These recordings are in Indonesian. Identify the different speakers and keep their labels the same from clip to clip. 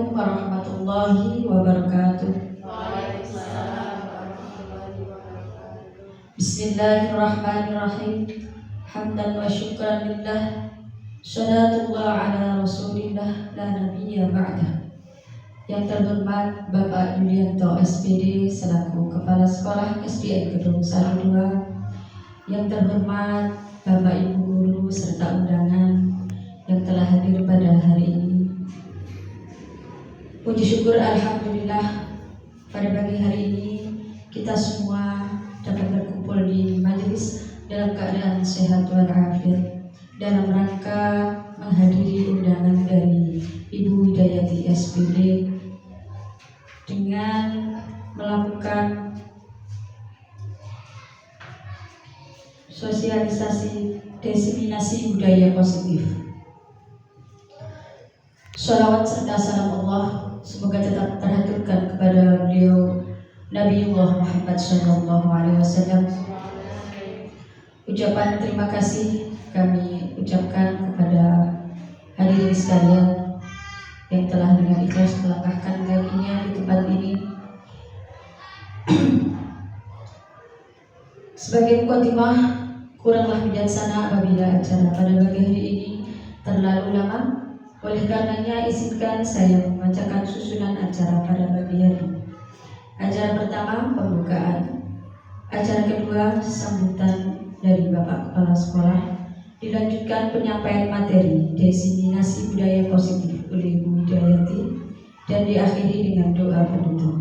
Speaker 1: Assalamualaikum warahmatullahi wabarakatuh. Bismillahirrahmanirrahim. Hamdan wa syukran lillah. Syalatullah ala rasulillah la nabiyya ba'dah. Yang terhormat Bapak Yulianto SPD selaku Kepala Sekolah SDN Gedung Sari 2. Yang terhormat Bapak Ibu Guru serta undangan yang telah hadir pada hari ini. Puji syukur alhamdulillah pada pagi hari ini kita semua dapat berkumpul di majelis dalam keadaan sehat walafiat dalam rangka menghadiri undangan dari Ibu Widayati SPD dengan melakukan sosialisasi diseminasi budaya positif. Shalawat serta salam Allah semoga tetap terhaturkan kepada beliau Nabiullah Muhammad SAW. Ucapan terima kasih kami ucapkan kepada hadirin sekalian yang telah dengan ikhlas melangkahkan kakinya di tempat ini. Sebagai mukadimah, kuranglah bijaksana apabila acara pada pagi hari ini terlalu lama. Oleh karenanya izinkan saya membacakan susunan acara pada pagi hari. Acara pertama pembukaan, acara kedua sambutan dari Bapak Kepala Sekolah, dilanjutkan penyampaian materi diseminasi budaya positif oleh Ibu Widayati dan diakhiri dengan doa penutup.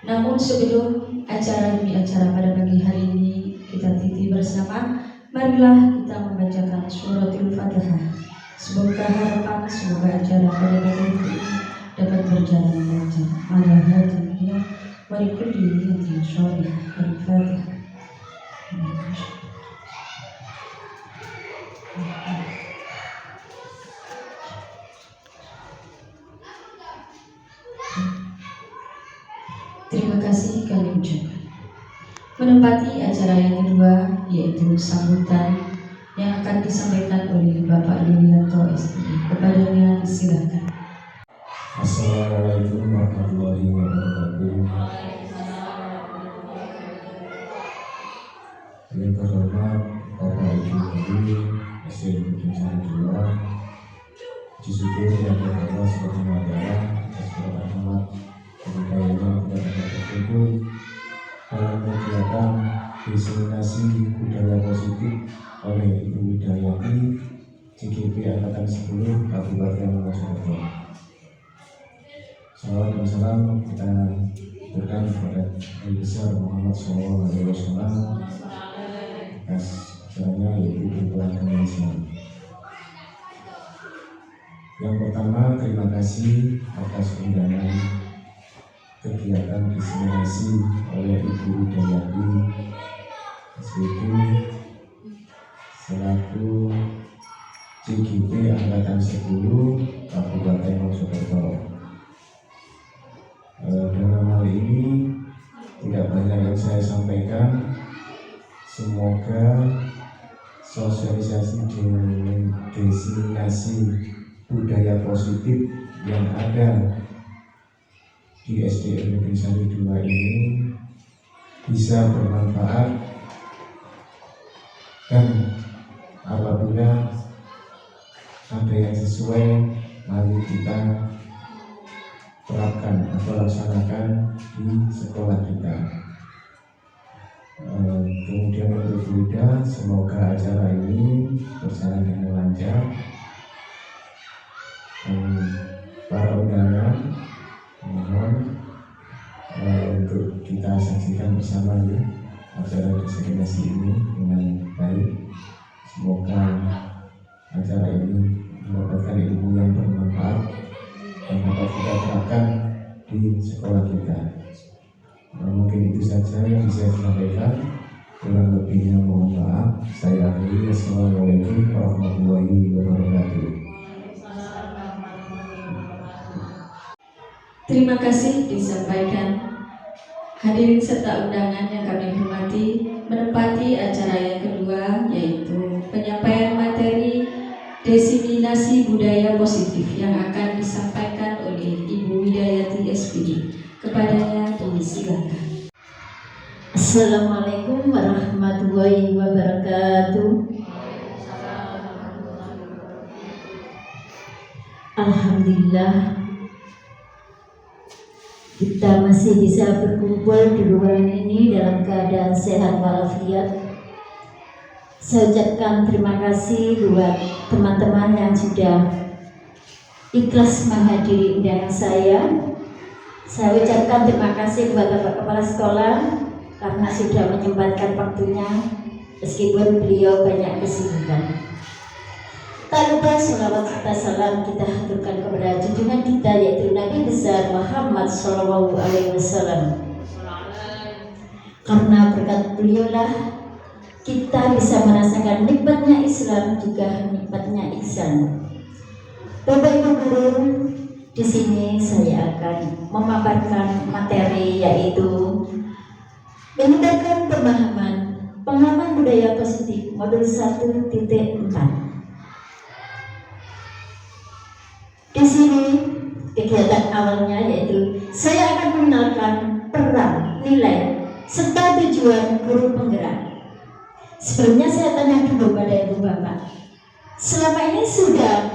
Speaker 1: Namun sebelum acara demi acara pada pagi hari ini kita titi bersama, marilah kita membacakan suratul Fatihah. Semoga harapan, semoga acara pada pagi ini dapat berjalan lancar. Ala hadhihi wa likulli niyatin shalihah. Al-Fatihah. Terima kasih kami ucapkan. Menempati acara yang kedua yaitu sambutan yang akan disampaikan oleh Bapak Yulianto SPD. Kepadanya disilakan.
Speaker 2: Assalamualaikum warahmatullahi wabarakatuh. Yang terhormat Bapak Ibu Guru SDN Gedung Sari 2, puji syukur yang berkata sebagai adalah atas rahmat kemudiannya kepada tersebut dalam kegiatan diseminasi budaya positif oleh Ibu Widayati CGP Angkatan 10 Kabupaten Mojokerto. Salawat dan salam kita berikan kepada Nabi besar Muhammad SAW atas acaranya yaitu Kumpulan Indonesia. Yang pertama, terima kasih atas undangan kegiatan diseminasi oleh Ibu Widayati SPD selaku CGP Angkatan 10 Kabupaten Mojokerto. Dalam hal ini tidak banyak yang saya sampaikan. Semoga sosialisasi dan diseminasi budaya positif yang ada di SDN Gedung Sari 2 ini bisa bermanfaat, dan apabila ada yang sesuai, mari kita terapkan atau laksanakan di sekolah kita. Kemudian untuk Buddha, semoga acara ini berjalan dengan lancar. Para undangan mohon untuk kita saksikan bersama ya acara diseminasi ini dengan baik. Semoga acara ini mendapatkan ilmu yang bermanfaat dan dapat kita terapkan di sekolah kita. Mungkin itu saja yang bisa saya sampaikan. Kurang lebihnya mohon maaf. Saya akhiri. Assalamualaikum warahmatullahi wabarakatuh.
Speaker 1: Terima kasih disampaikan hadirin serta undangan yang kami hormati. Menempati acara yang kedua yaitu penyampaian materi diseminasi presentasi budaya positif yang akan disampaikan oleh Ibu Widayati SPD. Kepadanya disilakan.
Speaker 3: Assalamualaikum warahmatullahi wabarakatuh. Alhamdulillah kita masih bisa berkumpul di ruangan ini dalam keadaan sehat walafiat. Saya ucapkan terima kasih buat teman-teman yang sudah ikhlas menghadiri undangan saya. Saya ucapkan terima kasih buat Bapak Kepala Sekolah karena sudah menyempatkan waktunya meskipun beliau banyak kesibukan. Tak lupa sholawat serta salam kita haturkan kepada junjungan kita yaitu Nabi besar Muhammad SAW. Karena berkat beliaulah kita bisa merasakan nikmatnya Islam juga nikmatnya ihsan. Bapak Ibu guru, di sini saya akan memaparkan materi yaitu menyebarkan pemahaman budaya positif modul 1.4. Di sini kegiatan awalnya yaitu saya akan mengenalkan peran, nilai, serta tujuan guru penggerak. Sebelumnya saya tanya dulu pada Ibu Bapak, selama ini sudah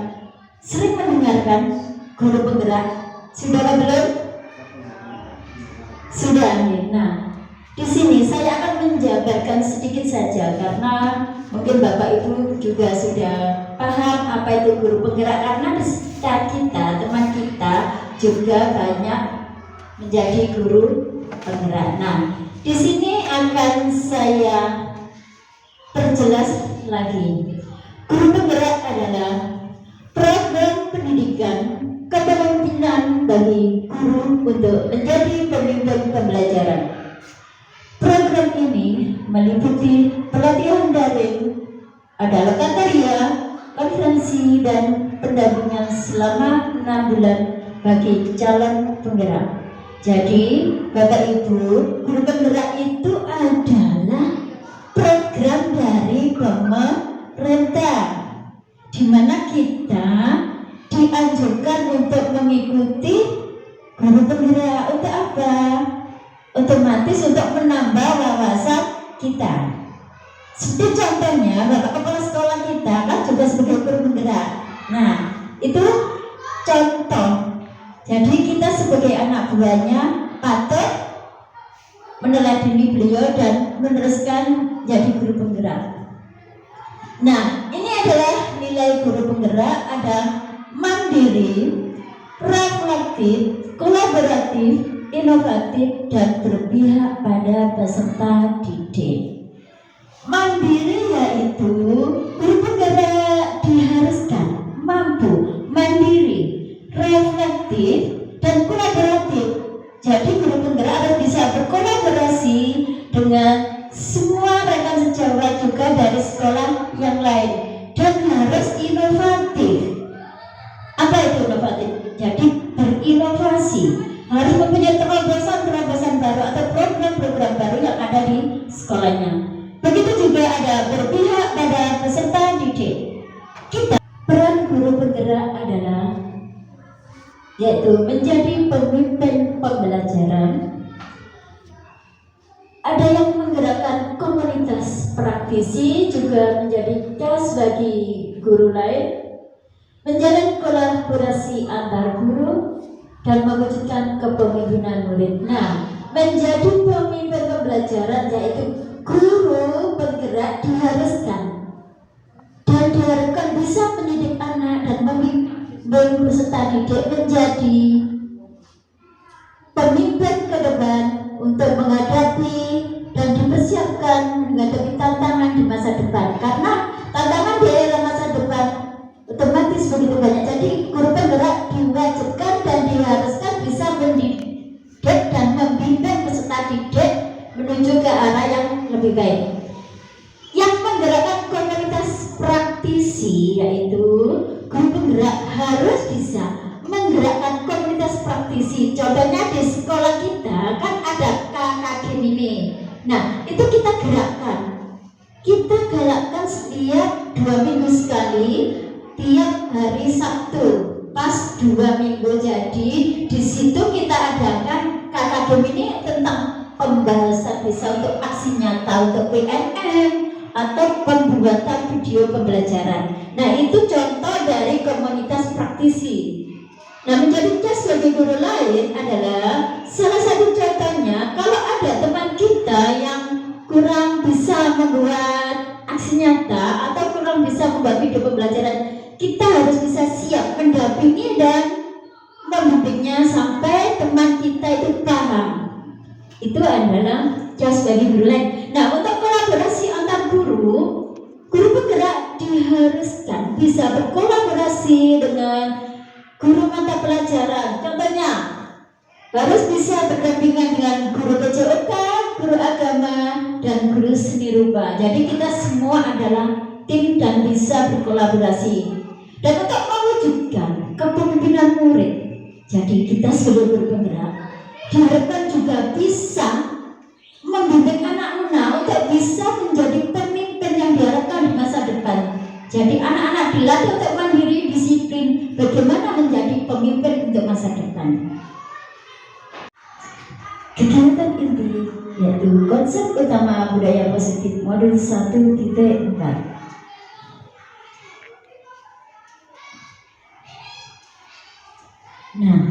Speaker 3: sering mendengarkan guru penggerak? Sudah atau belum? Sudah. Nah, di sini saya akan menjabarkan sedikit saja karena mungkin Bapak Ibu juga sudah paham apa itu guru penggerak karena di sekitar kita, teman kita juga banyak menjadi guru penggerak. Nah, di sini akan saya perjelas lagi. Guru penggerak adalah program pendidikan kepemimpinan bagi guru untuk menjadi pemimpin pembelajaran. Program ini meliputi pelatihan daring, ada lokatorya, konferensi, dan pendampingan selama 6 bulan bagi calon penggerak. Jadi, Bapak Ibu, guru penggerak itu adalah program dari pemerintah di mana kita dianjurkan untuk mengikuti guru penggerak. Untuk apa? Otomatis untuk menambah wawasan kita. Seperti contohnya Bapak Kepala Sekolah kita kan juga sebagai guru penggerak. Nah, itu contoh. Jadi kita sebagai anak buahnya patut meneladani beliau dan meneruskan jadi guru penggerak. Nah, ini adalah nilai guru penggerak, ada mandiri, reflektif, kolaboratif, inovatif, dan berpihak pada peserta didik. Mandiri yaitu guru penggerak diharuskan mampu mandiri, reflektif, dan kolaboratif. Jadi guru penggerak harus bisa berkolaborasi dengan semua rekan sejawat juga dari sekolah yang lain dan harus inovatif. Apa itu inovatif? Jadi berinovasi, harus mempunyai terobosan-terobosan baru atau program-program baru yang ada di sekolahnya. Begitu juga ada berpihak pada peserta didik. Peran guru penggerak adalah yaitu menjadi pemimpin pembelajaran. Ada yang menggerakkan komunitas praktisi, juga menjadi kelas bagi guru lain, menjalin kolaborasi antar guru, dan mewujudkan kepemimpinan murid. Nah, menjadi pemimpin pembelajaran yaitu guru penggerak diharuskan dan diharapkan bisa mendidik anak dan membimbing peserta didik menjadi pemimpin ke depan untuk menghadapi dan dipersiapkan menghadapi tantangan di masa depan. Karena tantangan di era masa depan otomatis begitu banyak. Jadi guru penggerak diwajibkan dan diharuskan bisa mendidik dan membimbing peserta didik menuju ke arah yang lebih baik. Yang menggerakkan komunitas praktisi yaitu guru penggerak harus bisa menggerakkan komunitas praktisi. Contohnya di sekolah kita kan ada KKD ini. Nah, itu kita gerakkan. Kita galakkan setiap 2 minggu sekali tiap hari Sabtu pas 2 minggu. Jadi di situ kita adakan KKDM ini tentang pembahasan bisa untuk aksi nyata untuk PNM atau pembuatan video pembelajaran. Nah, itu contoh dari komunitas praktisi. Nah, menjadi cas bagi guru lain adalah salah satu contohnya kalau ada teman kita yang kurang bisa membuat aksi nyata atau kurang bisa membuat video pembelajaran, kita harus bisa siap mendampingi dan membimbingnya sampai teman kita itu paham. Itu adalah cas bagi guru lain. Nah, untuk kolaborasi antar guru penggerak diharuskan bisa berkolaborasi dengan guru mata pelajaran. Contohnya, harus bisa berdampingan dengan guru PJOK, guru agama, dan guru seni rupa. Jadi kita semua adalah tim dan bisa berkolaborasi. Dan untuk mewujudkan kepemimpinan murid, jadi kita sebagai guru penggerak diharapkan juga bisa membimbing anak-anak untuk bisa menjadi pemimpin yang diharapkan di masa depan. Jadi anak-anak dilatih untuk mandiri, disiplin, bagaimana menjadi pemimpin untuk masa depan. Kegiatan inti yaitu konsep utama budaya positif modul 1.4. Nah,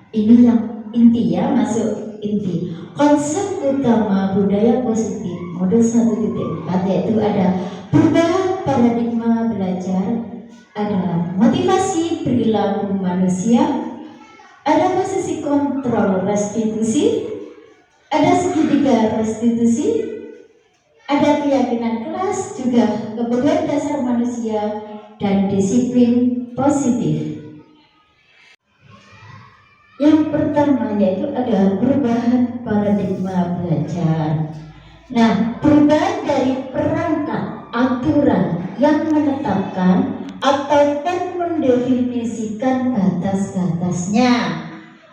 Speaker 3: ini yang inti ya, masuk inti. Konsep utama budaya positif modul 1.4 yaitu ada perubahan paradigma belajar, ada motivasi perilaku manusia, ada posisi kontrol restitusi, ada segitiga restitusi, ada keyakinan kelas, juga kebutuhan dasar manusia, dan disiplin positif. Yang pertama yaitu ada perubahan paradigma belajar. Nah, perubahan dari perangkat aturan yang menetapkan ataupun mendefinisikan batas-batasnya,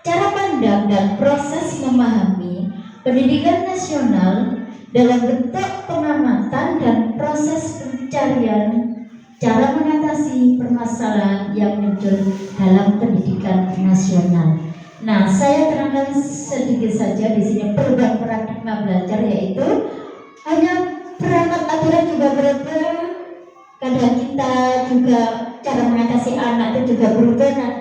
Speaker 3: cara pandang dan proses memahami pendidikan nasional dalam bentuk pengamatan dan proses pencarian cara mengatasi permasalahan yang muncul dalam pendidikan nasional. Nah, saya terangkan sedikit saja di sini perubahan paradigma belajar, yaitu hanya perangkat aturan juga berubah, kadang kita juga cara mengatasi anak itu juga berubah. Nah,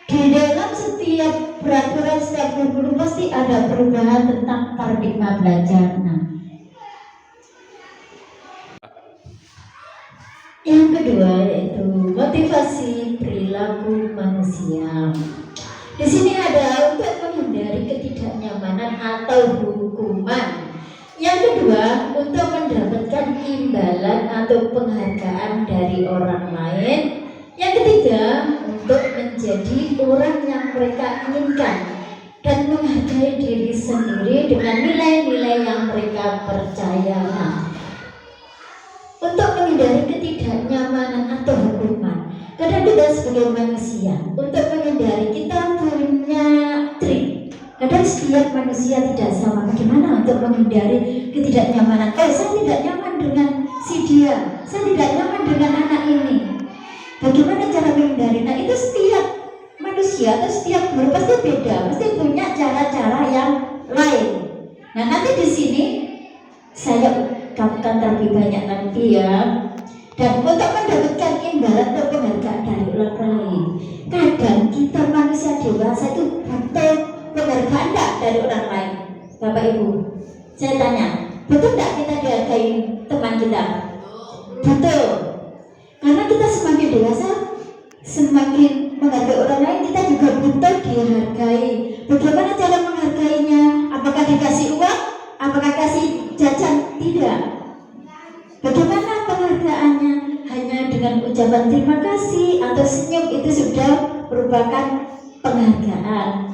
Speaker 3: di dalam setiap peraturan setiap guru pasti ada perubahan tentang paradigma belajar. Nah, yang kedua yaitu motivasi perilaku manusia. Di sini ada untuk menghindari ketidaknyamanan atau hukuman. Yang kedua, untuk mendapatkan imbalan atau penghargaan dari orang lain. Yang ketiga, untuk menjadi orang yang mereka inginkan dan menghargai diri sendiri dengan nilai-nilai yang mereka percaya. Nah, untuk menghindari ketidaknyamanan atau hukuman, kadang kita sebagai manusia untuk menghindari kita punya trik. Kadang setiap manusia tidak sama. Bagaimana untuk menghindari ketidaknyamanan? Saya tidak nyaman dengan si dia, saya tidak nyaman dengan anak ini. Bagaimana cara menghindari? Nah, itu setiap manusia atau setiap guru pasti beda, pasti punya cara-cara yang lain. Nah, nanti di sini saya ungkapkan lebih banyak nanti ya. Dan untuk mendapatkan imbalan atau penghargaan dari orang lain, kadang kita manusia dewasa itu butuh penghargaan enggak dari orang lain. Bapak Ibu, saya tanya, betul enggak kita dihargai teman kita? Betul. Karena kita semakin dewasa, semakin menghargai orang lain, kita juga butuh dihargai. Bagaimana cara menghargainya? Apakah dikasih uang? Apakah kasih jajan? Tidak. Bagaimana penghargaannya? Hanya dengan ucapan terima kasih atau senyum itu sudah merupakan penghargaan.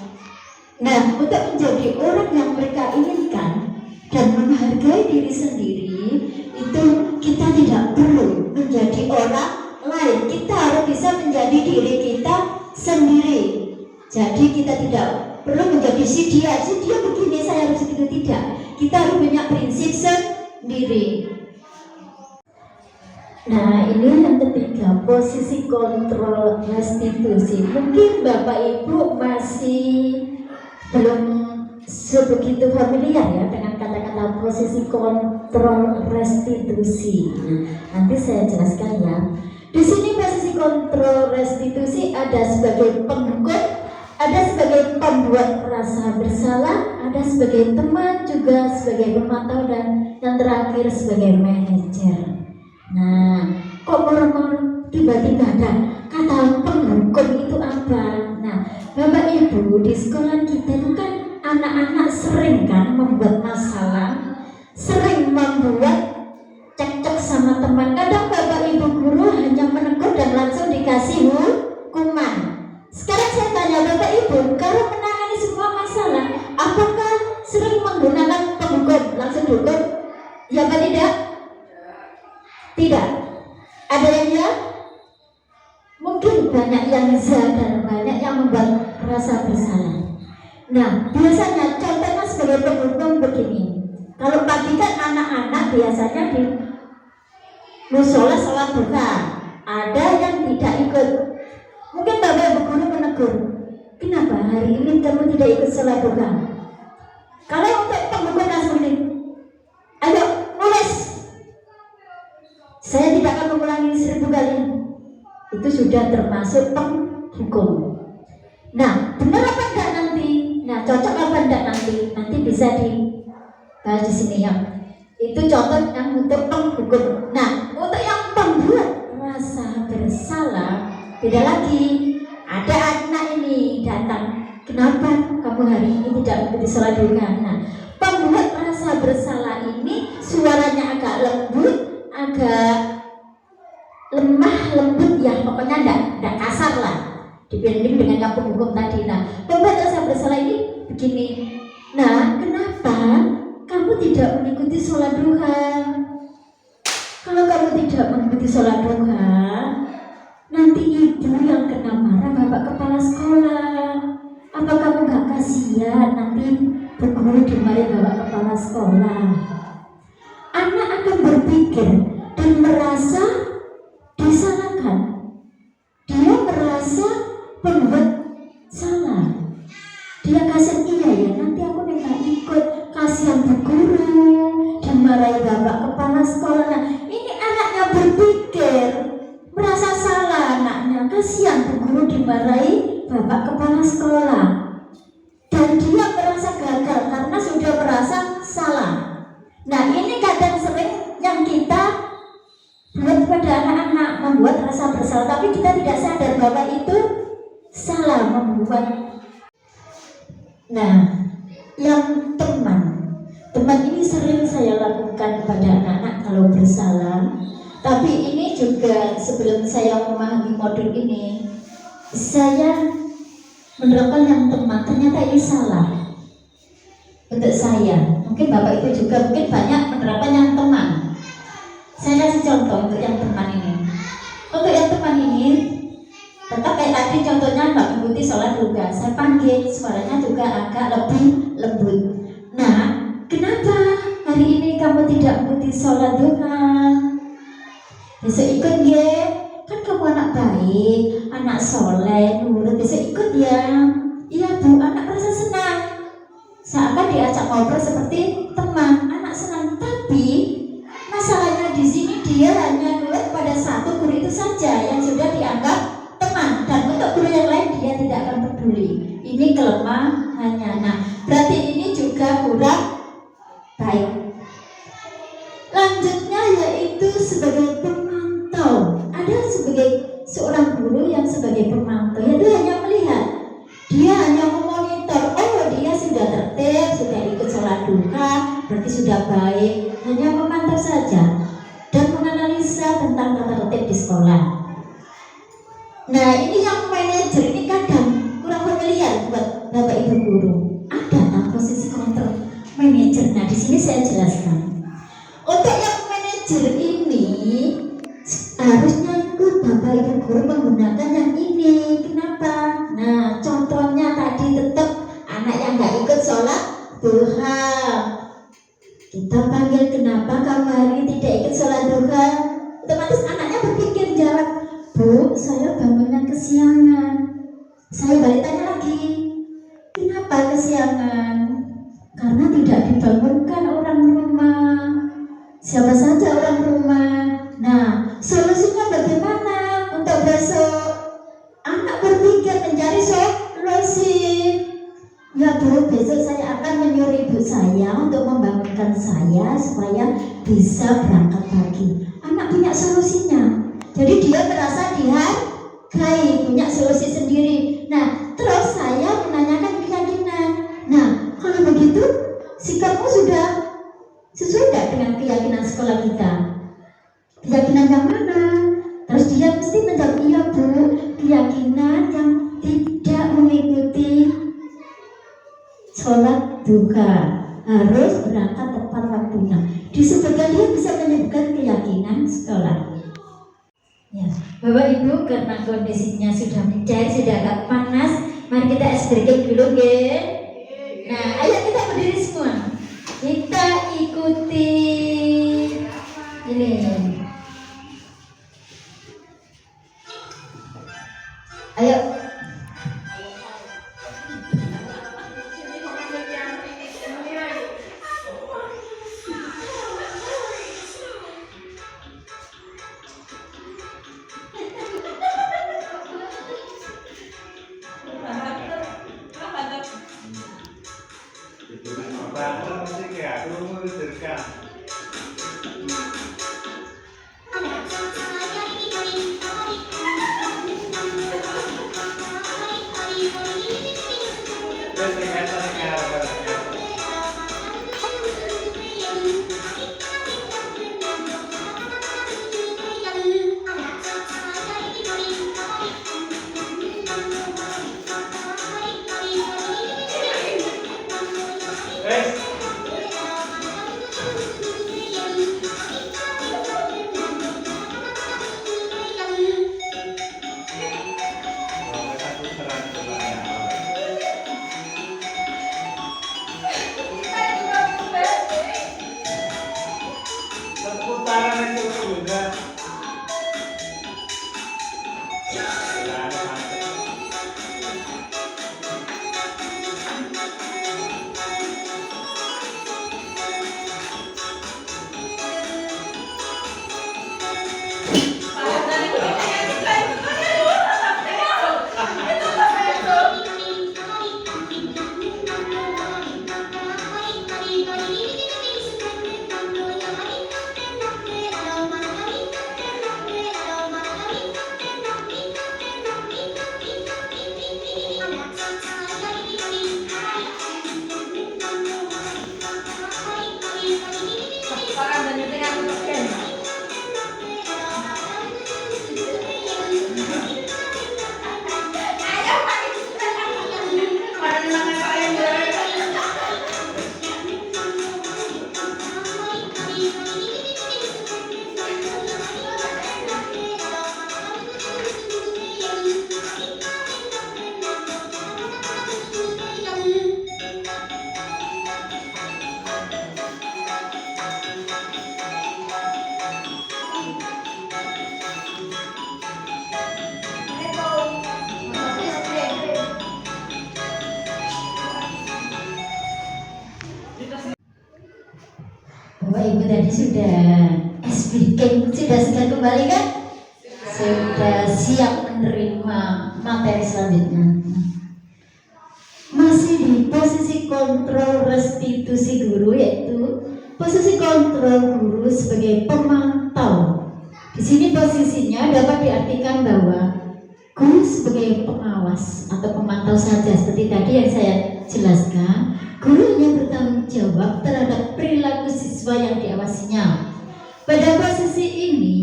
Speaker 3: Nah, untuk menjadi orang yang mereka inginkan dan menghargai diri sendiri, itu kita tidak perlu menjadi orang lain. Kita harus bisa menjadi diri kita sendiri. Jadi kita tidak perlu menjadi si dia begini, saya harus begitu, tidak. Kita harus punya prinsip sendiri. Nah, ini yang ketiga, posisi kontrol restitusi. Mungkin Bapak Ibu masih belum sebegitu familiar ya dengan kata-kata posisi kontrol restitusi. Nanti saya jelaskan ya. Di sini posisi kontrol restitusi ada sebagai penghukum, ada sebagai pembuat rasa bersalah, ada sebagai teman, juga sebagai pemantau, dan yang terakhir sebagai manajer. Nah, kok murmur tiba-tiba ada kata penghukum itu apa? Nah, Bapak Ibu, di sekolah kita itu kan anak-anak sering kan membuat masalah, sering membuat cekcok sama teman. Kadang Bapak Ibu guru hanya menegur dan langsung dikasih hukuman. Sekarang saya tanya Bapak Ibu, kalau menangani semua masalah, apakah sering menggunakan penghukum? Langsung dihukum? Ya apa tidak? Tidak. Ada yang ya? Mungkin banyak yang za dan banyak yang membuat rasa bersalah. Nah, biasanya contohnya sebagai penghukum begini. Kalau pagi kan anak-anak biasanya di musola sholat duha, ada yang tidak ikut. Mungkin Bapak Ibu guru menegur, kenapa hari ini kamu tidak ikut sholat duha? Kalau untuk penghukum langsung ini, ayo nulis. Saya tidak akan mengulangi 1000 kali. Itu sudah termasuk penghukum. Nah, benar apa enggak nanti? Nah, cocok apa enggak nanti? Nanti bisa dibahas di sini ya. Itu contoh yang untuk penghukum. Nah, untuk yang pembuat rasa bersalah, beda lagi. Ada anak ini datang, kenapa kamu hari ini tidak mengikuti sholat duha? Nah, pembuat rasa bersalah ini suaranya agak lembut, agak lemah lembut ya, pokoknya enggak kasar lah, dibanding dengan yang penghukum tadi. Nah, pembuat rasa bersalah ini begini, nah kenapa kamu tidak mengikuti sholat duha? Kalau kamu tidak mengikuti sholat duha, nanti ibu yang kena marah bapak kepala sekolah. Apa kamu gak kasihan nanti bu guru dimarahi bapak kepala sekolah? Anak akan berpikir dan merasa disalahkan. Dia merasa pembuat salah. Dia kasihan, iya ya nanti aku nggak ikut, kasihan bu guru dimarahi bapak kepala sekolah. Nah, ini anaknya berpikir merasa salah, anaknya kasihan bu guru dimarahi bapak kepala sekolah, dan dia merasa gagal karena sudah merasa salah. Nah, ini kadang sering yang kita buat pada anak-anak, membuat rasa bersalah, tapi kita tidak sadar bahwa itu salah membuat. Nah, yang teman ini sering saya lakukan pada anak-anak kalau bersalah. Tapi ini juga sebelum saya memahami modul ini, saya menerapkan yang teman, ternyata ini salah untuk saya. Mungkin Bapak Ibu juga mungkin banyak menerapkan yang teman. Saya kasih contoh untuk yang teman ini. Untuk yang teman ini, tetap kayak tadi contohnya nggak mengikuti sholat duha. Saya panggil, suaranya juga agak lebih lembut. Nah, kenapa hari ini kamu tidak mengikuti sholat duha? Besok ikut ya, kan kamu anak baik, anak soleh, nurut, besok ikut ya. Iya bu, anak merasa senang. Seakan diajak ngobrol seperti teman, anak senang. Tapi masalahnya di sini dia hanya nurut pada satu guru itu saja yang sudah dianggap teman, dan untuk guru yang lain dia tidak akan peduli. Ini kelemahannya. Nah, berarti ini juga kurang baik. Lanjutnya yaitu sebagai pemantau. Ada sebagai seorang guru yang sebagai pemantau, yaitu hanya melihat, dia hanya memonitor. Oh, dia sudah tertib, sudah ikut sholat duha, berarti sudah baik. Hanya memantau saja dan menganalisa tentang tata tertib di sekolah. Nah, ini yang manajer ini kadang kurang familiar buat Bapak Ibu guru. Ada posisi kontrol manajer. Nah, di sini saya jelaskan. Untuk yang manajer ini harusnya ikut Bapak Ibu guru menggunakan yang ini. Kenapa? Nah, contohnya tadi tetap anak yang nggak ikut sholat duha. Kita panggil, kenapa kamu hari ini tidak ikut sholat duha? Otomatis anaknya berpikir jawab, Bu, saya bangunnya kesiangan. Saya balik tanya lagi, kenapa kesiangan? Karena tidak dibangunkan orang rumah. Siapa saja orang rumah? Nah, solusinya bagaimana untuk besok? Anak berpikir mencari solusi. Ya Bu, besok saya akan menyuruh ibu saya untuk membangunkan saya supaya bisa berangkat pagi. Anak punya solusinya. Jadi dia merasa dihargai, punya solusi sendiri. Nah, terus saya menanyakan keyakinan. Nah, kalau begitu sikapmu sudah sesuai tidak dengan keyakinan sekolah kita? Keyakinan yang mana? Terus dia mesti menjawab, iya Bu, keyakinan yang tidak mengikuti sholat duha, harus berangkat tepat waktunya. Disebutkan dia bisa menyebutkan keyakinan sekolah. Ya, Bapak Ibu, karena kondisinya sudah mencair, sudah agak panas, mari kita es breaking dulu, ya. Nah, ayo kita berdiri semua. Kita ikuti ini. Ayo. Bapak Ibu tadi sudah SBK, sudah kembali kan? Sudah siap menerima materi selanjutnya. Masih di posisi kontrol restitusi guru, yaitu posisi kontrol guru sebagai pemantau. Di sini posisinya dapat diartikan bahwa guru sebagai pengawas atau pemantau saja, seperti tadi yang saya jelaskan. Guru yang bertanggung jawab terhadap perilaku siswa yang diawasinya. Pada posisi ini,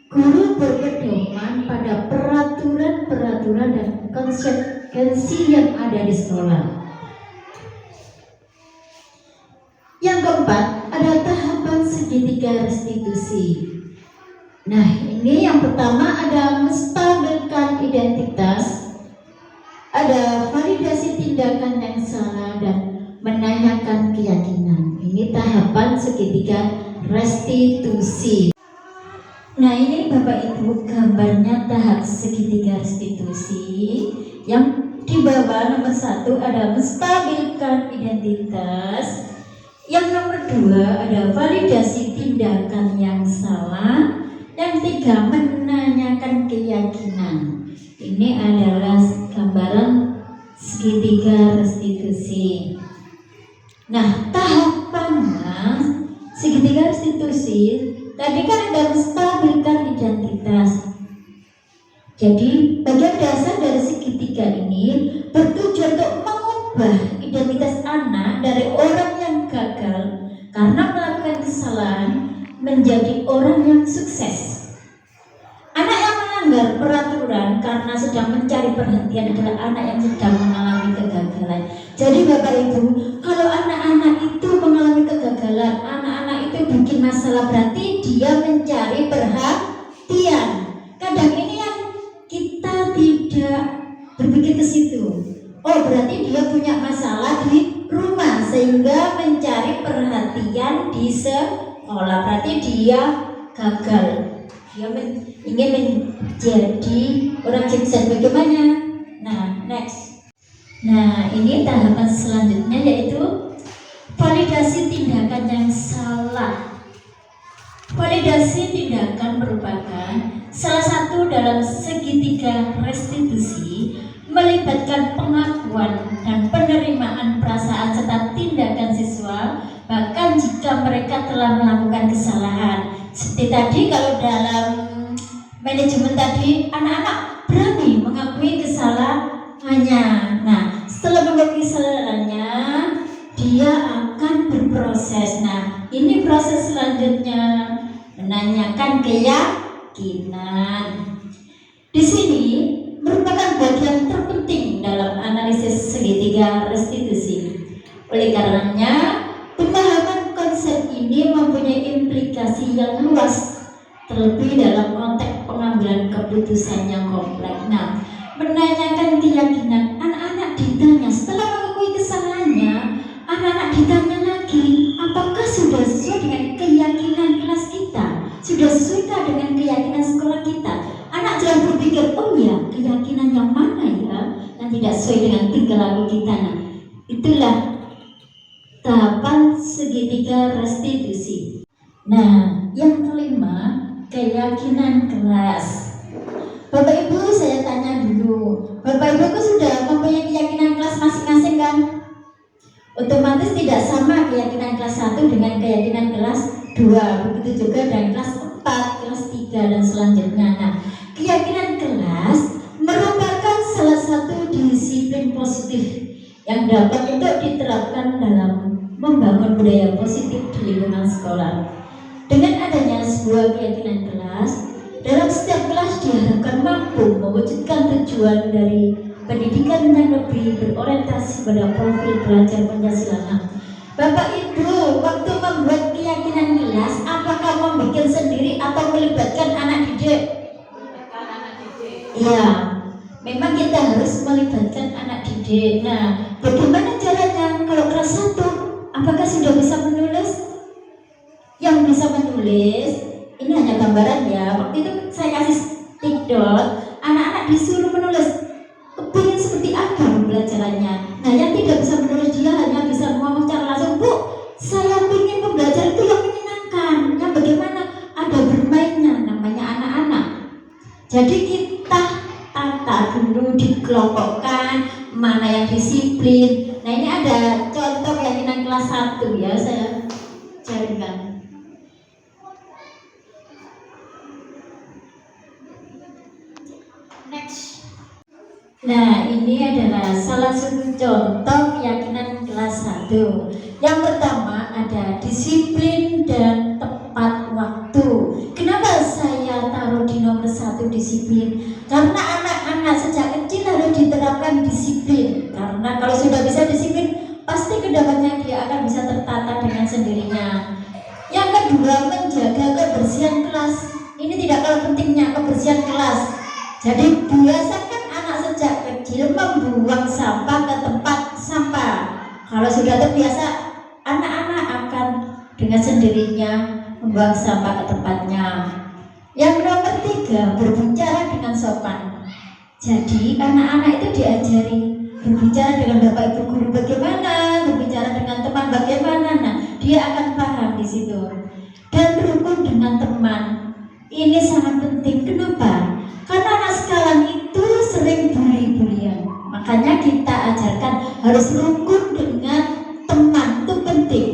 Speaker 3: guru berpedoman pada peraturan-peraturan dan konsekuensi yang ada di sekolah. Yang keempat, ada tahapan segitiga restitusi. Nah, ini yang pertama ada menstabilkan identitas, ada validasi tindakan yang salah, dan menanyakan keyakinan. Ini tahapan segitiga restitusi. Nah ini Bapak Ibu gambarnya tahap segitiga restitusi. Yang di bawah nomor 1 ada menstabilkan identitas. Yang nomor 2 ada validasi tindakan yang salah. Yang 3 menanyakan keyakinan. Ini adalah gambaran segitiga restitusi. Nah tahapannya segitiga restitusi tadi kan ada menstabilkan identitas. Jadi bagian dasar dari segitiga ini bertujuan untuk mengubah identitas anak dari orang yang gagal karena melakukan kesalahan menjadi orang yang sukses. Anak yang melanggar peraturan karena sedang mencari perhatian adalah anak yang sedang mengalami kegagalan. Jadi Bapak Ibu, kalau anak-anak itu mengalami kegagalan, anak-anak itu bikin masalah, berarti dia mencari perhatian. Kadang ini yang kita tidak berpikir ke situ. Oh, berarti dia punya masalah di rumah sehingga mencari perhatian di sekolah. Berarti dia gagal. Dia ingin menjadi orang sukses. Bagaimana? Nah, next. Nah, ini tahapan selanjutnya yaitu validasi tindakan yang salah. Validasi tindakan merupakan salah satu dalam segitiga restitusi, melibatkan pengakuan dan penerimaan perasaan serta tindakan siswa bahkan jika mereka telah melakukan kesalahan. Seperti tadi kalau dalam manajemen tadi, anak-anak berani mengakui kesalahannya. Nah, setelah mengakui kesalahannya, dia akan berproses. Nah, ini proses selanjutnya, menanyakan keyakinan. Di sini merupakan bagian terpenting dalam analisis segitiga restitusi. Oleh karenanya, pemahaman konsep ini mempunyai implikasi yang luas, terlebih dalam konteks pengambilan keputusan yang kompleks. Nah, menanyakan keyakinan, anak-anak ditanya setelah mengakui kesalahannya, anak-anak ditanya lagi, apakah sudah sesuai dengan keyakinan kelas kita? Sudah sesuai dengan keyakinan sekolah kita? Anak jangan berpikir, oh ya, keyakinan yang mana ya yang tidak sesuai dengan tingkah laku kita. Nah, itulah tahapan segitiga restitusi. Nah, yang kelima, keyakinan kelas. Bapak Ibu, saya tanya dulu, Bapak Ibu sudah mempunyai keyakinan kelas masing-masing kan? Otomatis tidak sama keyakinan kelas 1 dengan keyakinan kelas 2. Begitu juga dengan kelas 4, kelas 3 dan selanjutnya. Nah, keyakinan kelas merupakan salah satu disiplin positif yang dapat untuk diterapkan dalam membangun budaya positif di lingkungan sekolah. Dengan adanya sebuah keyakinan kelas, dalam setiap kelas diharapkan mampu mewujudkan tujuan dari pendidikan yang lebih berorientasi pada profil belajar Pancasila. Nah, Bapak Ibu, waktu membuat keyakinan kelas, apakah membuat sendiri atau melibatkan anak didik? Ya, memang kita harus melibatkan anak didik. Nah, bagaimana caranya? Kalau kelas 1, apakah sudah bisa menulis? Yang bisa menulis, ini hanya gambaran ya. Waktu itu saya kasih tikdot, anak-anak disuruh menulis kepingin seperti apa pembelajarannya. Nah, yang tidak bisa menulis dia hanya bisa ngomong secara langsung, Bu, saya ingin pembelajaran itu yang menyenangkan. Yang bagaimana? Ada bermainnya, namanya anak-anak. Jadi kita tata dulu, dikelompokkan mana yang disiplin. Nah, ini ada contoh keyakinan kelas 1 ya, saya carikan. Next. Nah, ini adalah salah satu contoh keyakinan kelas 1. Yang pertama ada disiplin dan tepat waktu. Kenapa saya taruh di nomor 1 disiplin? Karena anak-anak sejak kecil harus diterapkan disiplin. Karena kalau sudah bisa disiplin, pasti kedepannya dia akan bisa tertata dengan sendirinya. Yang kedua, menjaga kebersihan kelas. Ini tidak kalah pentingnya, kebersihan kelas. Jadi biasakan anak sejak kecil membuang sampah ke tempat sampah. Kalau sudah terbiasa, anak-anak akan dengan sendirinya membuang sampah ke tempatnya. Yang nomor 3, berbicara dengan sopan. Jadi anak-anak itu diajari berbicara dengan bapak ibu guru bagaimana, berbicara dengan teman bagaimana. Nah, dia akan paham di situ. Dan rukun dengan teman ini sangat penting. Kenapa? Karena anak sekarang itu sering bully-bulian. Makanya kita ajarkan harus rukun dengan teman, itu penting.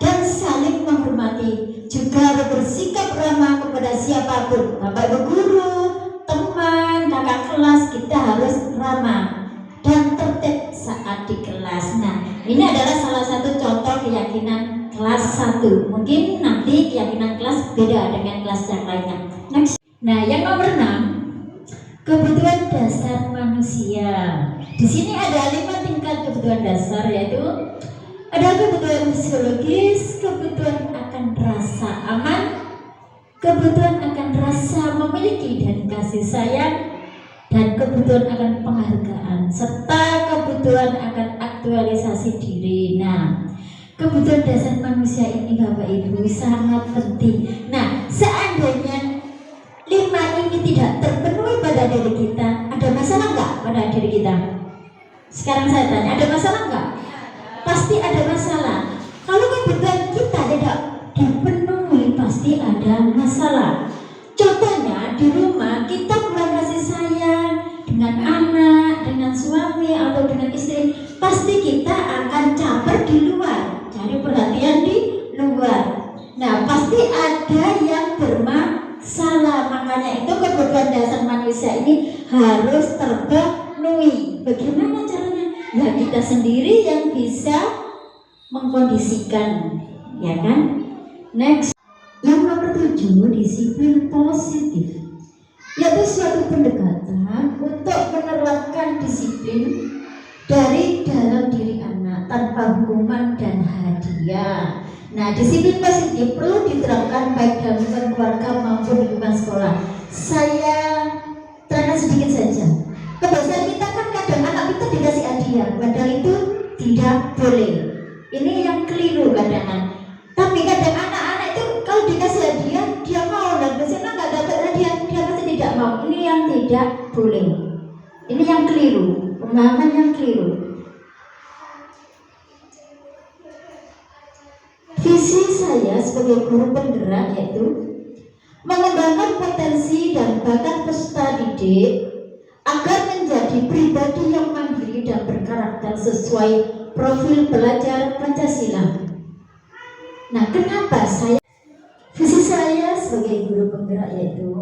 Speaker 3: Dan saling menghormati, juga harus bersikap ramah kepada siapapun, bapak ibu guru, teman, kakak kelas. Kita harus ramah dan tertib saat di kelas. Nah, ini adalah salah satu contoh keyakinan kelas 1. Mungkin nanti keyakinan kelas beda dengan kelas yang lainnya. Next. Nah, yang nomor 6, kebutuhan dasar manusia. Di sini ada 5 tingkat kebutuhan dasar, yaitu ada kebutuhan fisiologis, kebutuhan akan rasa aman, kebutuhan akan rasa memiliki dan kasih sayang, dan kebutuhan akan penghargaan, serta kebutuhan akan aktualisasi diri. Nah, kebutuhan dasar manusia ini Bapak Ibu sangat penting. Nah, seandainya 5 ini tidak terpenuhi pada diri kita, ada masalah nggak pada diri kita? Sekarang saya tanya, ada masalah nggak? Pasti ada masalah. Kalau kebutuhan kita tidak dipenuhi, pasti ada masalah. Contohnya di rumah kita kurang kasih sayang dengan anak, dengan suami atau dengan istri, pasti kita akan caper di luar, cari perhatian di luar. Nah, pasti ada yang bermasalah. Makanya itu kebutuhan dasar manusia ini harus terpenuhi. Bagaimana caranya? Ya kita sendiri yang bisa mengkondisikan, ya kan? Next. Yang nomor 7, disiplin positif, yaitu suatu pendekatan untuk menerapkan disiplin dari dalam diri anak tanpa hukuman dan hadiah. Nah, disiplin positif perlu diterapkan baik dalam lingkungan keluarga maupun lingkungan sekolah. Saya terangkan sedikit saja. Kebiasaan kita kan kadang anak kita dikasih hadiah, padahal itu tidak boleh. Ini yang keliru kadang. Tapi kadang anak-anak itu kalau dikasih hadiah dia mau, dan biasanya nggak dapat hadiah dia pasti tidak mau. Ini yang tidak boleh. Ini yang keliru, pemahaman yang keliru. Visi saya sebagai guru penggerak yaitu mengembangkan potensi dan bakat peserta didik agar menjadi pribadi yang mandiri dan berkarakter sesuai profil pelajar Pancasila. Nah, kenapa visi saya sebagai guru penggerak yaitu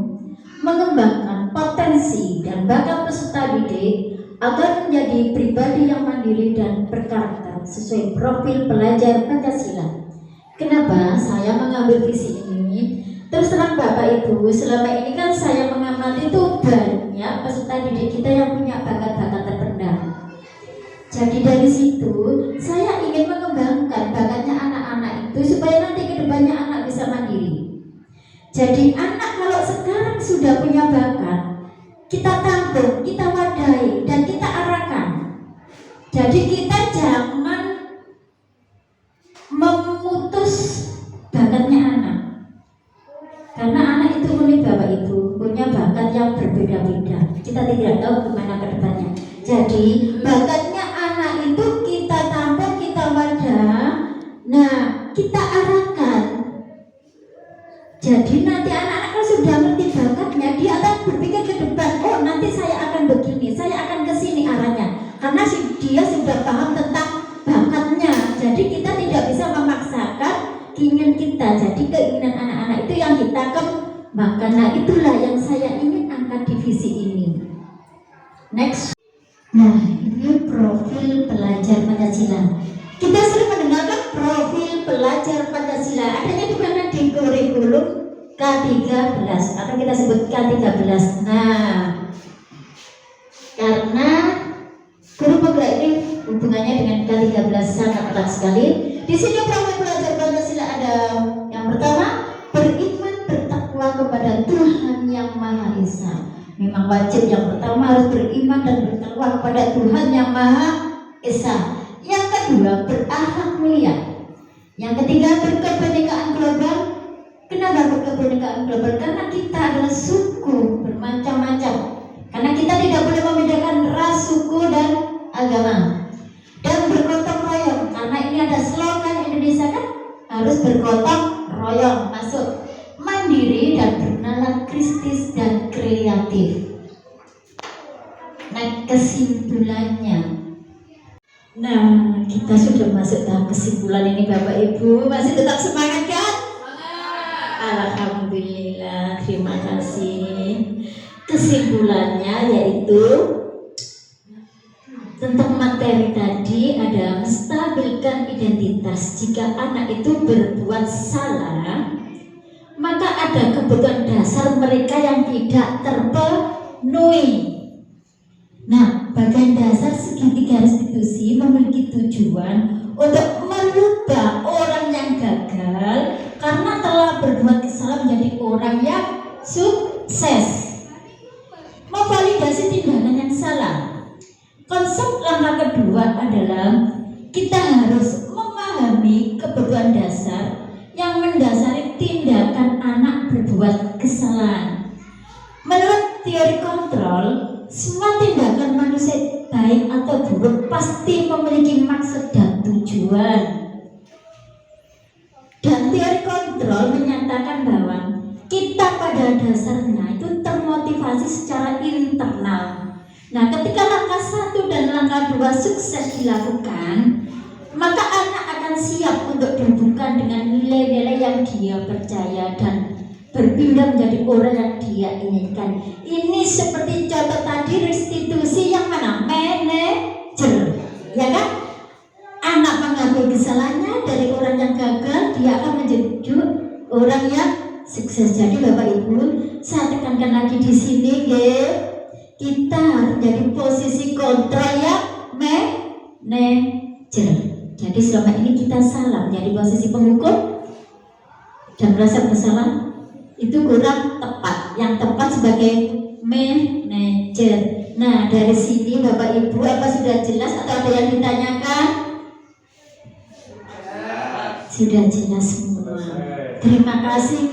Speaker 3: mengembangkan potensi dan bakat peserta didik agar menjadi pribadi yang mandiri dan berkarakter sesuai profil pelajar Pancasila. Kenapa saya mengambil visi ini? Terus terang Bapak Ibu, selama ini kan saya mengamati itu banyak peserta didik kita yang punya bakat-bakat terpendam. Jadi dari situ saya ingin mengembangkan bakatnya anak-anak itu supaya nanti kedepannya anak bisa mandiri. Jadi anak kalau sekarang sudah punya bakat, kita tampung, kita wadahi, dan kita arahkan. Jadi kita jangan memutus bakatnya anak. Karena anak itu unik Bapak Ibu, punya bakat yang berbeda-beda. Kita tidak tahu kemana ke depannya. Jadi bakatnya anak itu kita tampung, kita wadah. Nah, kita arahkan. Jadi nanti anak-anak kalau sudah ngerti bakatnya, dia akan berpikir ke depan. Oh, nanti saya akan begini, saya akan ke sini arahnya. Karena dia sudah paham tentang bakatnya. Jadi kita tidak bisa memaksakan keinginan kita. Jadi keinginan anak-anak itu yang kita kembangkan. Nah, itulah yang saya ingin angkat di visi ini. Next. Nah, ini profil pelajar Pancasila. Kita sering mendengarkan profil pelajar Pancasila. Adanya di mana? Di kurikulum K13 atau kita sebut K13. Nah, karena guru penggerak ini hubungannya dengan K13 sangat erat sekali. Di sini profil pelajar Pancasila ada yang pertama, beriman bertakwa kepada Tuhan Yang Maha Esa. Memang wajib yang pertama harus beriman dan bertakwa kepada Tuhan Yang Maha Esa. Yang kedua, berakhlak mulia. Yang ketiga, berkebinekaan global. Kenapa berkebinekaan kebinekaan global karena kita adalah suku bermacam-macam. Karena kita tidak boleh membedakan ras, suku, dan agama. Dan bergotong royong, karena ini ada slogan Indonesia kan, harus bergotong royong, masuk mandiri dan bernalar kristis dan kreatif. Nah, kesimpulannya, kita sudah masuk tahap kesimpulan ini Bapak Ibu. Masih tetap semangat kan? Alhamdulillah, terima kasih. Kesimpulannya yaitu tentang materi tadi ada menstabilkan identitas. Jika anak itu berbuat salah, maka ada kebutuhan dasar mereka yang tidak terpenuhi. Nah, bagian dasar segitiga restitusi memiliki tujuan untuk merubah orang yang gagal karena telah berbuat kesalahan menjadi orang yang sukses. Memvalidasi tindakan yang salah. Konsep langkah kedua adalah kita harus memahami kebutuhan dasar yang mendasari tindakan anak berbuat kesalahan. Menurut teori kontrol, semua tindakan manusia baik atau buruk pasti memiliki maksud dan tujuan. Dan teori kontrol menyatakan bahwa kita pada dasarnya itu termotivasi secara internal. Nah, ketika langkah 1 dan langkah 2 sukses dilakukan, maka anak akan siap untuk dihubungkan dengan nilai-nilai yang dia percaya dan berpindah menjadi orang yang dia inginkan. Ini seperti contoh tadi restitusi yang mana? Manajer, ya kan? Anak mengakui kesalahannya dari orang yang gagal, dia akan menjadi orang yang sukses. Jadi Bapak Ibu, saya tekankan lagi di sini, kita harus jadi posisi kontrol yang manajer. Jadi selama ini kita salah menjadi posisi penghukum dan merasa bersalah, itu kurang tepat. Yang tepat sebagai manajer. Nah, dari sini Bapak Ibu, apa sudah jelas atau ada yang ditanyakan? Sudah jelas semua. Terima kasih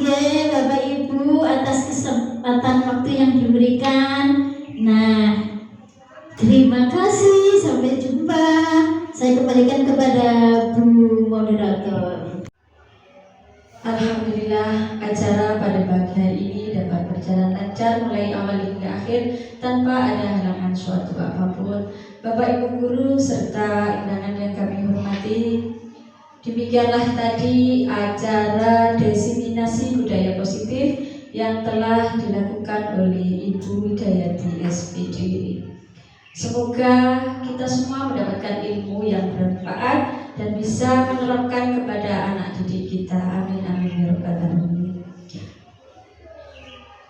Speaker 3: Bapak Ibu atas kesempatan waktu yang diberikan. Nah, terima kasih. Sampai jumpa. Saya kembalikan kepada Bu Moderator.
Speaker 1: Alhamdulillah, acara pada pagi hari ini dapat berjalan lancar mulai awal hingga akhir tanpa ada halangan suatu apapun. Bapak Ibu guru serta undangan yang kami hormati, demikianlah tadi acara diseminasi budaya positif yang telah dilakukan oleh Ibu Widayati SPD. Semoga kita semua mendapatkan ilmu yang bermanfaat dan bisa menerapkan kepada anak didik kita. Amin amin ya rabbal alamin.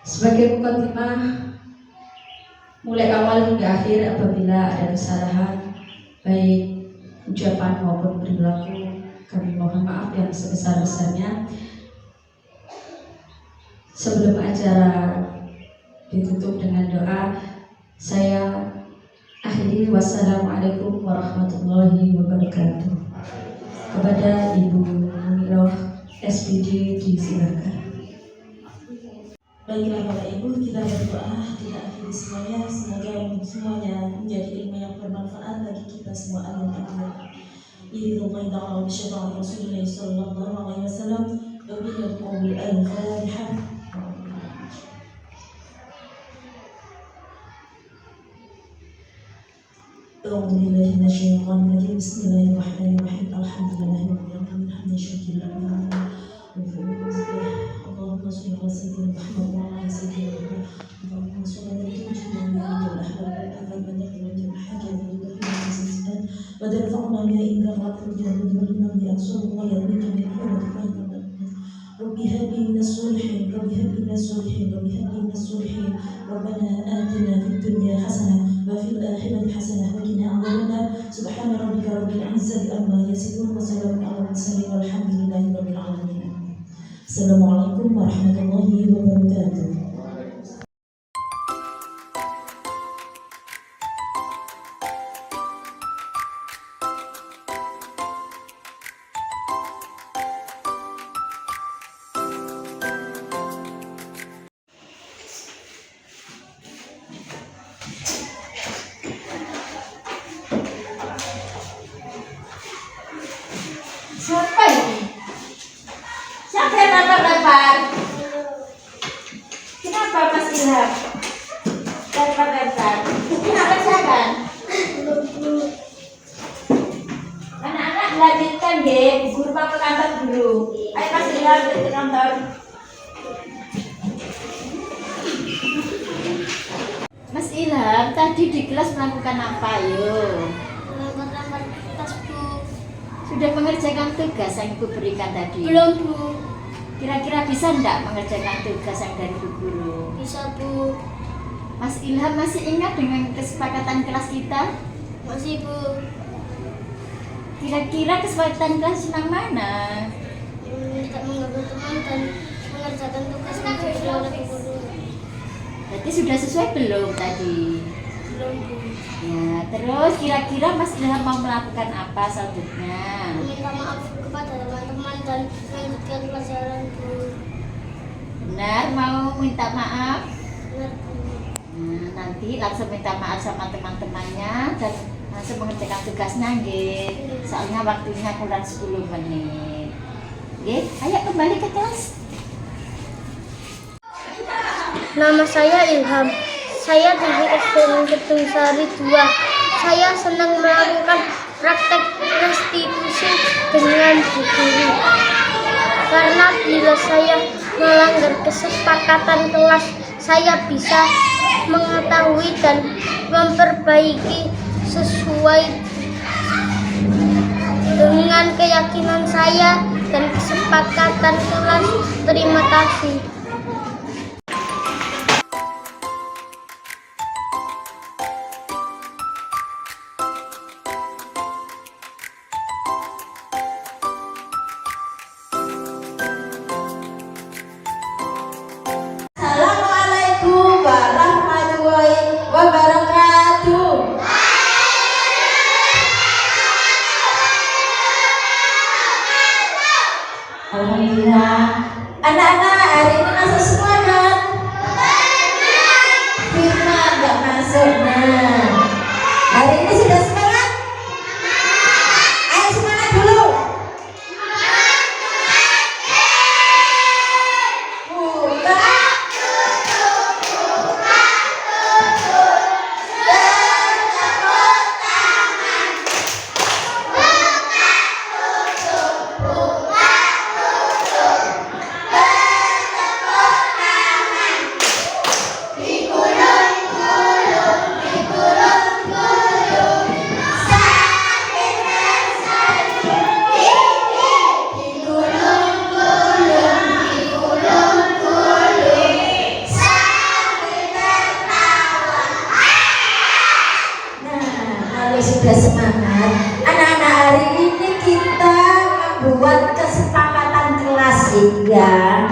Speaker 1: Sebagai mukadimah, mulai awal hingga akhir apabila ada kesalahan baik ucapan maupun perilaku, kami mohon maaf yang sebesar-besarnya. Sebelum acara ditutup dengan doa, saya akhiri. Wassalamualaikum warahmatullahi wabarakatuh. Kepada Ibu Mumiroh SPD disilakan.
Speaker 4: Baiklah Bapak Ibu, kita berdoa, kita akhiri semuanya. Semoga semuanya menjadi ilmu yang bermanfaat bagi kita semua. Amin amin. Billahi ta'ala wa bisyaitan Rasulullah sallallahu alaihi wasallam. Wa bil qawl al-Fatihah. أعوذ بالله من الشيطان الرجيم. بسم الله الرحمن الرحيم. الحمد لله رب العالمين حمدا شاكرا اللهم صل على سيدنا محمد وعلى سيدنا محمد. اللهم صل على سيدنا محمد الأحباب الأفضل من يقل وجه الحاجة ويدخل السيئات ودرفعنا بها إلى الرب الجنة والإمام بأنصار الله يريد من حرمة الله. رب هب لي من الصالحين، رب هب لي من الصالحين، رب هب لي من الصالحين. ربنا آتنا في الدنيا حسنة وفي الآخرة حسنة وقنا عذاب النار. سبحان ربك رب العزة عما يصفون وسلام على المرسلين والحمد لله رب العالمين. السلام عليكم ورحمة الله وبركاته.
Speaker 3: Ilham? Kenapa Mas Ilham? Bentar. Kenapa jangan? Anak-anak lanjutkan deh, guru mau ke kantor dulu. Ayo Mas Ilham ke kantor. Mas Ilham, tadi di kelas melakukan apa yuk?
Speaker 5: Lambat-lambat tas Bu.
Speaker 3: Sudah mengerjakan tugas yang Ibu berikan tadi?
Speaker 5: Belum Bu.
Speaker 3: Kira-kira bisa enggak mengerjakan tugas yang dari Bu Guru?
Speaker 5: Bisa Bu.
Speaker 3: Mas Ilham masih ingat dengan kesepakatan kelas kita?
Speaker 5: Masih Bu.
Speaker 3: Kira-kira kesepakatan kelas tentang mana?
Speaker 5: Tidak mengganggu teman dan mengerjakan tugas yang diberi oleh Bu Guru.
Speaker 3: Berarti sudah sesuai belum tadi?
Speaker 5: Belum Bu.
Speaker 3: Ya, terus kira-kira Mas Ilham mau melakukan apa selanjutnya?
Speaker 5: Minta maaf kepada teman-teman dan melanjutkan pelajaran Bu.
Speaker 3: Benar, mau minta maaf?
Speaker 5: Benar Bu.
Speaker 3: Nah, nanti langsung minta maaf sama teman-temannya dan langsung mengerjakan tugasnya, nggih. Soalnya waktunya kurang 10 menit. Nggih, ayo kembali ke kelas.
Speaker 5: Nama saya Ilham. Saya dari SD Gedung Sari 2. Saya senang melakukan praktek restitusi dengan Bu Guru. Karena bila saya melanggar kesepakatan kelas, saya bisa mengetahui dan memperbaiki sesuai dengan keyakinan saya dan kesepakatan kelas. Terima kasih.
Speaker 3: Assalamualaikum warahmatullahi wabarakatuh. Alhamdulillah. Anak-anak hari ini masuk semua kan? Firma nggak masuk. Nah, hari ini sudah semangat? Ayo semangat dulu. Buka. Sudah semangat. Anak-anak, hari ini kita membuat kesepakatan kelas ya.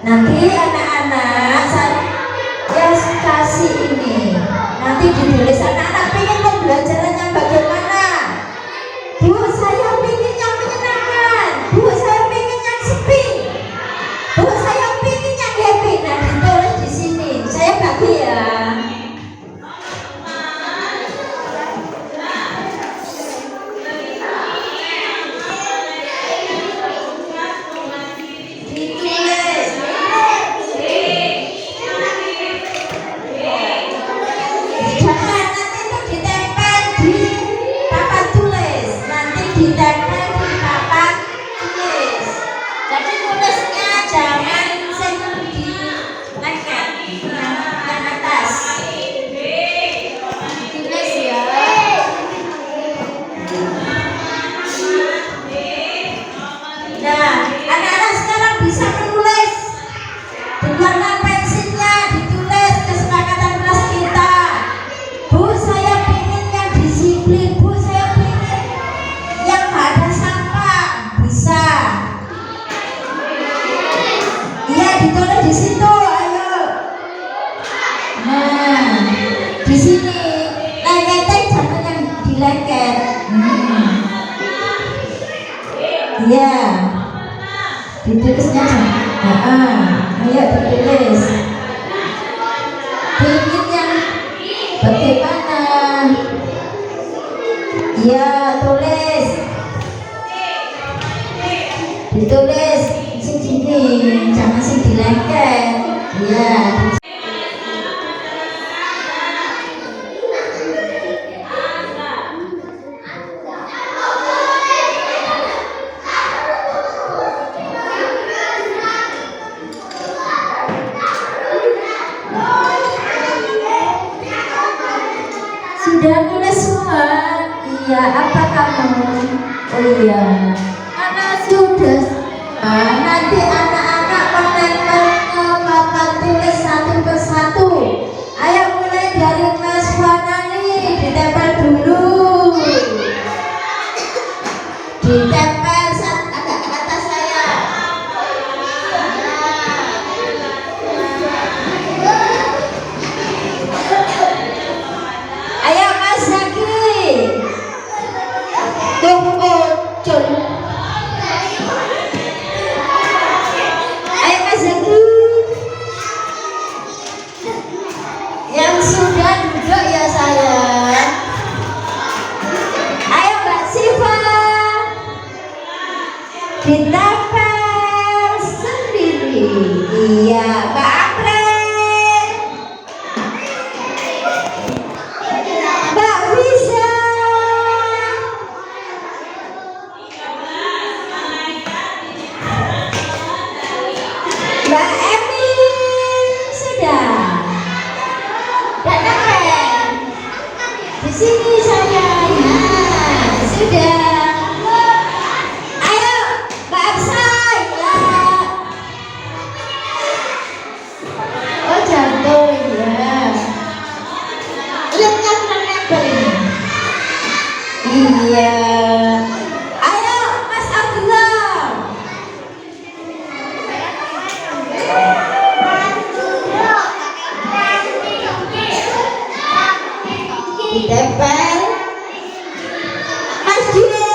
Speaker 3: Nanti anak-anak saya kasih ini. Nanti ditulis anak-anak pengen pembelajaran yang bagaimana. Bu, saya pengen yang menyenangkan. Bu, saya pengen yang sepi. Bu, saya pengen yang happy. Nah, ditulis di sini. Saya bagi ya. Iya, ditulisnya. Ayo ditulis. Ingin yang bagaimana? Ya, tulis. Ditulis sini, jangan Sudah mulai semua? Iya, apa kamu? Oh iya, anak sudah. Nanti anak-anak menempel ke papan tulis satu persatu. Ayo mulai dari Mas Wanani, ditempel dulu. Ditempel agak ke atas saya. Ayo Mas Zaki. Tunggu, Cun. Ayo Mas Zaki. Yang sudah duduk ya sayang. Ayo Mbak Siva. Ditempel sendiri. Iya, Mbak Apren. Mbak Bisa. Mbak Emi sudah. Dan Apren. Di sini sayang. Nah, sudah. Ayo, Mbak Aksai. Ya. Oh, jatuh ya. Lihat kan nempel ini. Iya. Ayo, Mas Abdullah. Ditempel. Mas Dio.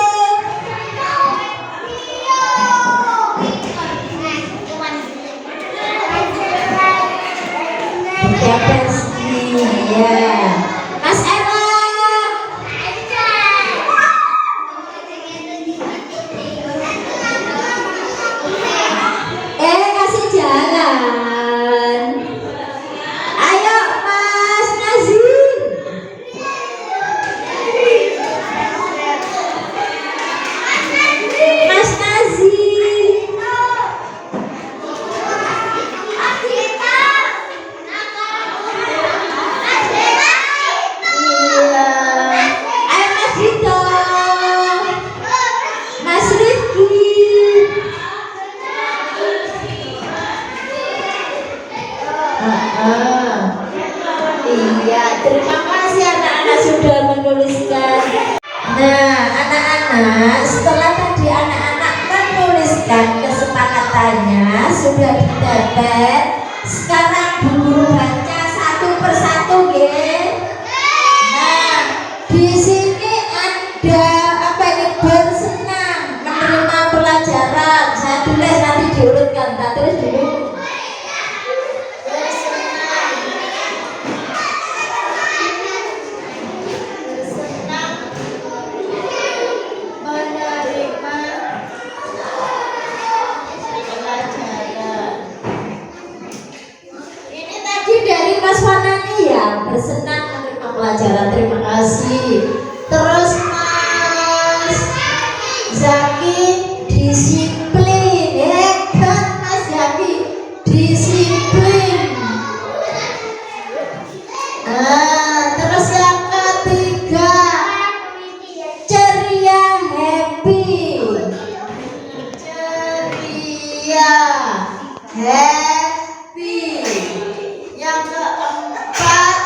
Speaker 3: Ditempel sendiri ya. Mas Ella. Kasih jalan. Ayo Mas Nazir. Mas Nazir. Iya. Ayo Mas Dito. Mas Rifki. Iya, terima kasih anak-anak sudah menuliskan. Nah, anak-anak, setelah tadi anak-anak menuliskan kesepakatannya sudah ditempel. Sekarang Bu Guru baca satu persatu, nggih. Nah, di sini ada apa ini? Bersenang menerima pelajaran. Saya tulis nanti diurutkan. Tak tulis dulu. Ini tadi dari Mas Wanani ya, bersenang menerima pelajaran, terima kasih. Terus Mas Zaki, disiplin, hebat Mas Zaki, disiplin. Terus yang ketiga, ceria, happy. Ceria, happy. Yang keempat,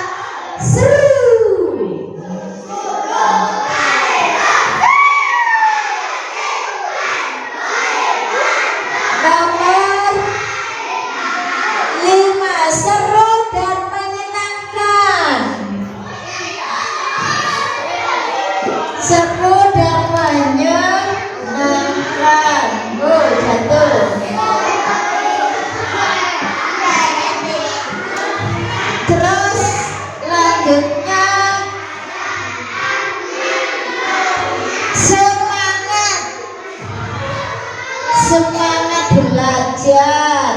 Speaker 3: seru. Nomor 5, seru dan menyenangkan. Seru dan menyenangkan. Oh, jatuh. Terus lanjutnya, semangat. Semangat belajar.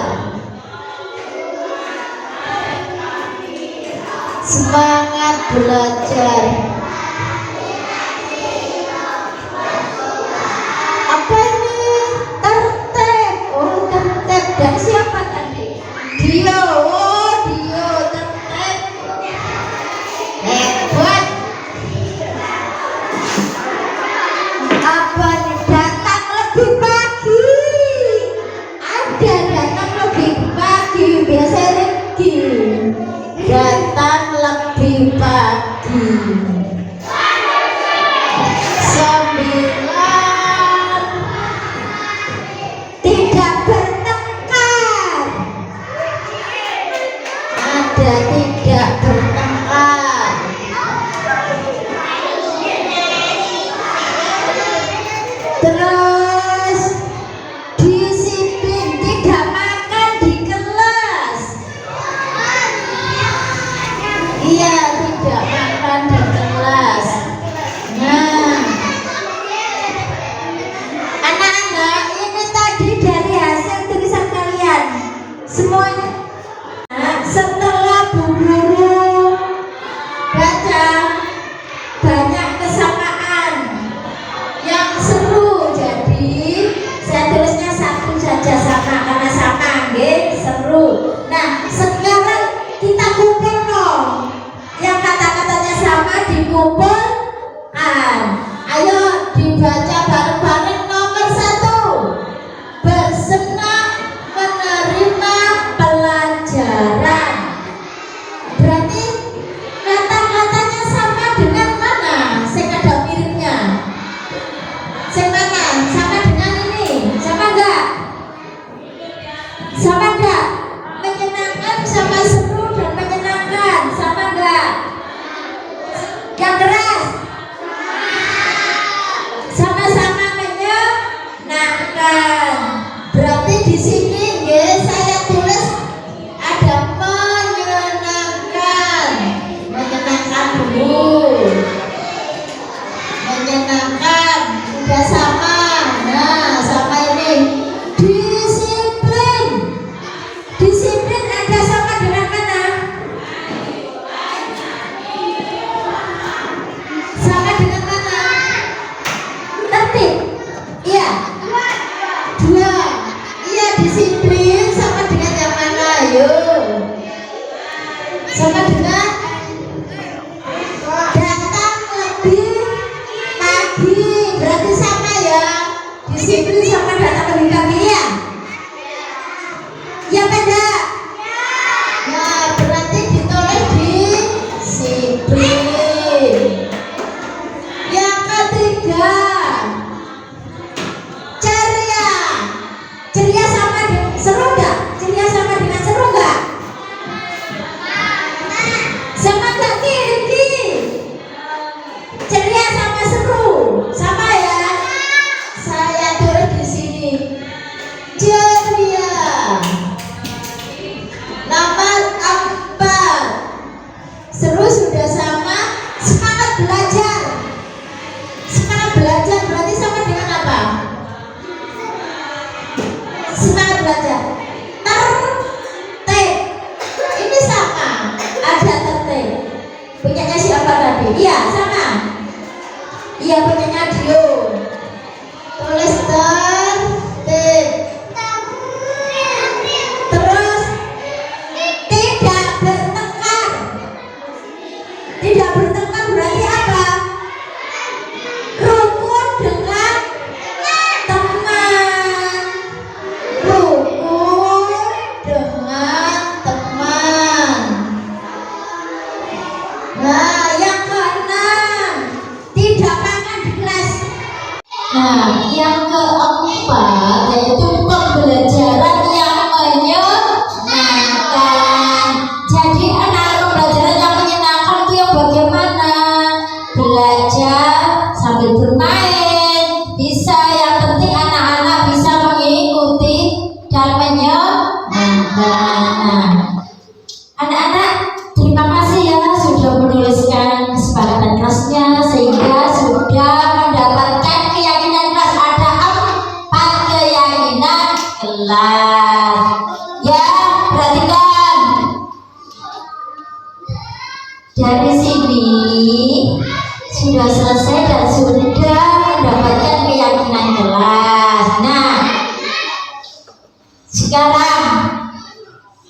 Speaker 3: Semangat belajar. Apa ini? Tertib. Oh, tertib. Dan siapa tadi? Dio. Oh, Dio tertib. Hebat. Sama enggak? Menyenangkan sama seru dan menyenangkan, sama enggak? Yang keras? Sama-sama menyenangkan. Berarti di sini nggih saya tulis ada menyenangkan. Menyenangkan dulu. Menyenangkan sudah sama. Nah, sama ini. Disiplin. Disiplin ada sama dengan mana? Sama dengan mana? Tertib. Iya. Dua. Iya, disiplin sama dengan yang mana? Ayo. Sama dengan datang lebih pagi. Berarti sama ya. Disiplin sama datang lebih pagi ya. Ya beda. Nah, berarti ditulis disiplin. Yang ketiga, ceria. Ceria sama dengan seru nggak? Ceria sama dengan seru nggak? Sama nggak Ki? Ceria sama seru, sama ya. Saya tulis di sini. Ceria. Nomor 4. Seru sudah sama. Semangat belajar. Semangat belajar berarti sama dengan apa? Semangat belajar. Tertib. Ini sama. Ada tertib. Punyanya siapa tadi? Iya, sama. Iya, punyanya Dio. Tulis tertib. Terus tidak bertengkar. Tidak bertengkar berarti apa? Rukun dengan teman. Rukun dengan teman. Nah, yang keenam, tidak makan di kelas. Nah, yang keempat yaitu pembelajaran yang menyenangkan. Jadi anak pembelajaran yang menyenangkan itu yang bagaimana? Belajar sambil bermain. Bisa, yang penting anak-anak bisa mengikuti dan menyenangkan. Nah, anak-anak terima kasih ya sudah menuliskan kesepakatan kelasnya sehingga sudah mendapatkan keyakinan kelas. Ada 4 keyakinan kelas. Ya, perhatikan. Dari sini sudah selesai dan sudah mendapatkan keyakinan kelas. Nah, sekarang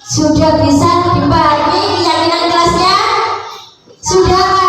Speaker 3: sudah bisa dipahami keyakinan kelasnya? Sudah.